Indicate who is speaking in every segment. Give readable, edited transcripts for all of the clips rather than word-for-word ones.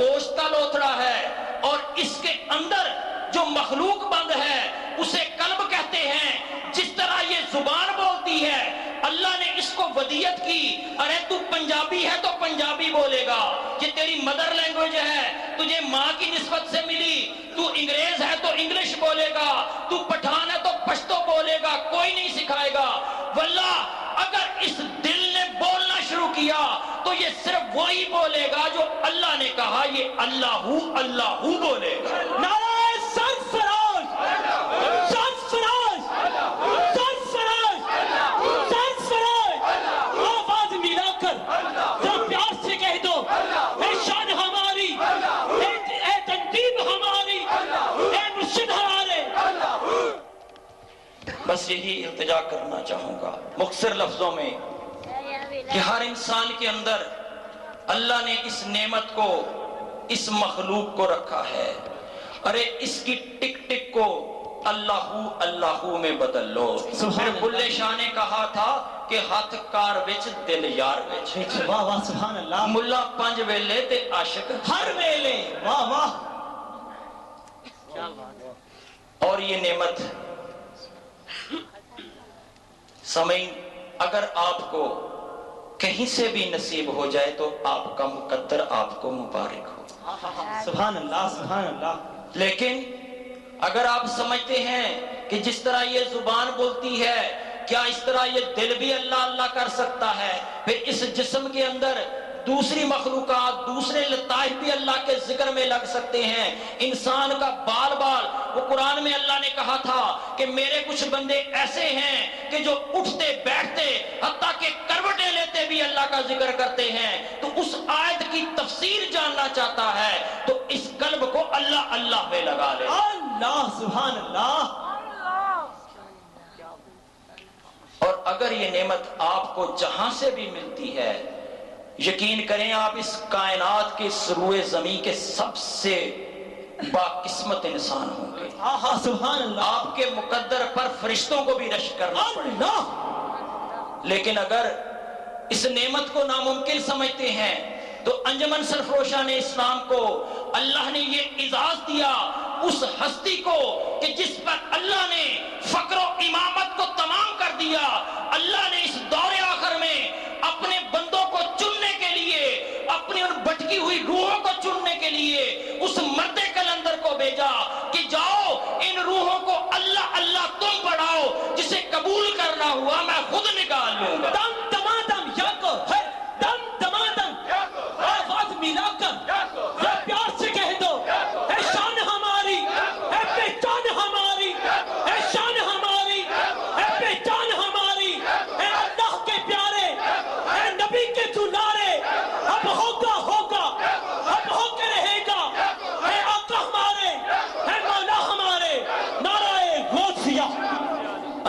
Speaker 1: گوشت کا لوتھڑا ہے، اور اس کے اندر جو مخلوق بند ہے اسے قلب کہتے ہیں۔ جس طرح یہ زبان بولتی ہے، اللہ نے اس کو ودیت کی، ارے تو پنجابی ہے تو پنجابی بولے گا، یہ تیری مدر لینگویج ہے، تجھے ماں کی نسبت سے ملی، تو انگریز ہے تو انگلش بولے گا، تو پٹھان ہے تو پشتو بولے گا، کوئی نہیں سکھائے گا۔ واللہ اگر اس دل نے بولنا شروع کیا تو یہ صرف وہی بولے گا جو اللہ نے کہا، یہ اللہ اللہ بولے گا۔
Speaker 2: نعرہ سرفراز، سرفراز، سرفراز، سرفراز، آواز ملا کر ذرا پیار سے کہہ دو، اے شان ہماری، اے تنظیم ہماری، اے مرشد ہمارے۔
Speaker 1: بس یہی التجا کرنا چاہوں گا مختصر لفظوں میں کہ ہر انسان کے اندر اللہ نے اس نعمت کو، اس مخلوق کو رکھا ہے، ارے اس کی ٹک ٹک کو اللہ اللہ میں بدل لو۔ پھر بلے شاہ نے کہا تھا کہ ہاتھ کار وچ دل یار وچ،
Speaker 2: واہ واہ سبحان اللہ،
Speaker 1: ملا پنج ویلے تے عاشق
Speaker 2: ہر ویلے، واہ واہ۔
Speaker 1: اور یہ نعمت سامعین اگر آپ کو کہیں سے بھی نصیب ہو جائے تو آپ کا مقدر آپ کو مبارک ہو،
Speaker 2: سبحان اللہ، سبحان اللہ۔
Speaker 1: لیکن اگر آپ سمجھتے ہیں کہ جس طرح یہ زبان بولتی ہے کیا اس طرح یہ دل بھی اللہ اللہ کر سکتا ہے، پھر اس جسم کے اندر دوسری مخلوقات، دوسرے لطائف بھی اللہ کے ذکر میں لگ سکتے ہیں، انسان کا بال بال، وہ قرآن میں اللہ نے کہا تھا کہ میرے کچھ بندے ایسے ہیں کہ جو اٹھتے بیٹھتے حتیٰ کہ کروٹیں لیتے بھی اللہ کا ذکر کرتے ہیں۔ تو اس آیت کی تفسیر جاننا چاہتا ہے تو اس قلب کو اللہ اللہ میں لگا لے۔
Speaker 2: اللہ، سبحان اللہ۔
Speaker 1: اور اگر یہ نعمت آپ کو جہاں سے بھی ملتی ہے، یقین کریں آپ اس کائنات کے سروئے زمین کے سب سے باقسمت انسان ہوں گے۔
Speaker 2: آہا سبحان اللہ،
Speaker 1: آپ کے مقدر پر فرشتوں کو بھی رشک کرنا پڑے گا۔
Speaker 2: اللہ۔
Speaker 1: لیکن اگر اس نعمت کو ناممکن سمجھتے ہیں تو انجمن سرفروشان اسلام کو اللہ نے یہ اعزاز دیا اس ہستی کو کہ جس پر اللہ نے فقر و امامت کو تمام کر دیا۔ اللہ نے اس دور آخر میں اپنے بندوں کو چننے کے لیے، اپنی ان بھٹکی ہوئی روحوں کو چننے کے لیے اس مرد کلندر کو بھیجا کہ جاؤ ان روحوں کو اللہ اللہ تم پڑھاؤ، جسے قبول کرنا ہوا میں خود نکال لوں گا۔
Speaker 2: دم دمادم یاکو ہے، دم دمادم، آواز ملا کر ذرا پیار سے کہہ دو، اے شان ہماری، اے پہچان ہماری، اے شان ہماری، اے پہچان ہماری، اے اللہ کے پیارے، اے نبی کے دلارے، اب ہوگا ہوگا، اب ہو کے رہے گا، اے آقا ہمارے، اے مولا ہمارے، نعرہ غوثیہ۔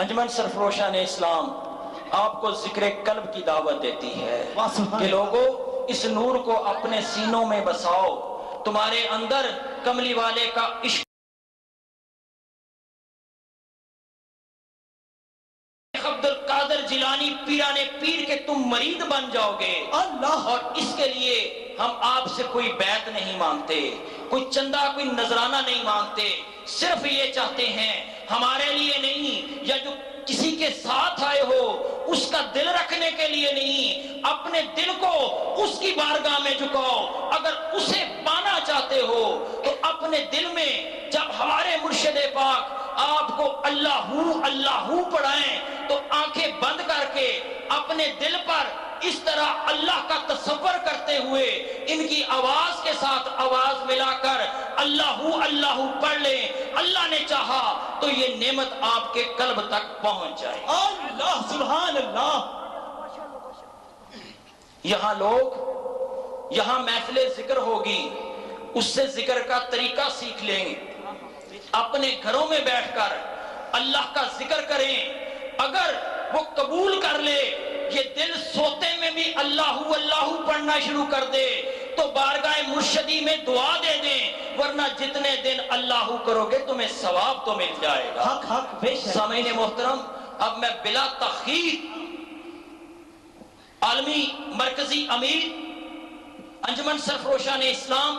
Speaker 1: انجمن سرفروشان اسلام آپ کو ذکر قلب کی دعوت دیتی ہے کہ لوگوں اس نور کو اپنے سینوں میں بساؤ، تمہارے اندر کملی والے کا عشق عبد القادر جیلانی پیرانے پیر کے تم مرید بن جاؤ گے
Speaker 2: اللہ۔
Speaker 1: اور اس کے لیے ہم آپ سے کوئی بیعت نہیں مانگتے، کوئی چندہ کوئی نذرانہ نہیں مانگتے، صرف یہ چاہتے ہیں ہمارے لیے نہیں، یا جو کسی کے ساتھ آئے ہو اس کا دل رکھنے کے لیے نہیں، اپنے دل کو اس کی بارگاہ میں جھکاؤ۔ اگر اسے پانا چاہتے ہو تو اپنے دل میں جب ہمارے مرشد پاک آپ کو اللہ اللہ پڑھائیں تو آنکھیں بند کر کے اپنے دل پر اس طرح اللہ کا تصور کرتے ہوئے ان کی آواز کے ساتھ آواز ملا کر اللہ اللہ پڑھ لیں۔ اللہ نے چاہا تو یہ نعمت آپ کے قلب تک پہنچ جائے۔
Speaker 2: اللہ، سبحان اللہ۔
Speaker 1: یہاں لوگ، یہاں محفل ذکر ہوگی، اس سے ذکر کا طریقہ سیکھ لیں گے، اپنے گھروں میں بیٹھ کر اللہ کا ذکر کریں۔ اگر وہ قبول کر لے، یہ دل سوتے میں بھی اللہ اللہ پڑھنا شروع کر دے تو بارگاہ مرشدی میں دعا دے دیں، ورنہ جتنے دن اللہ کرو گے تمہیں ثواب تو مل جائے گا۔
Speaker 2: حق حق بے شک۔
Speaker 1: سامعین محترم، اب میں بلا تخیر عالمی مرکزی امیر انجمن سرفروشان اسلام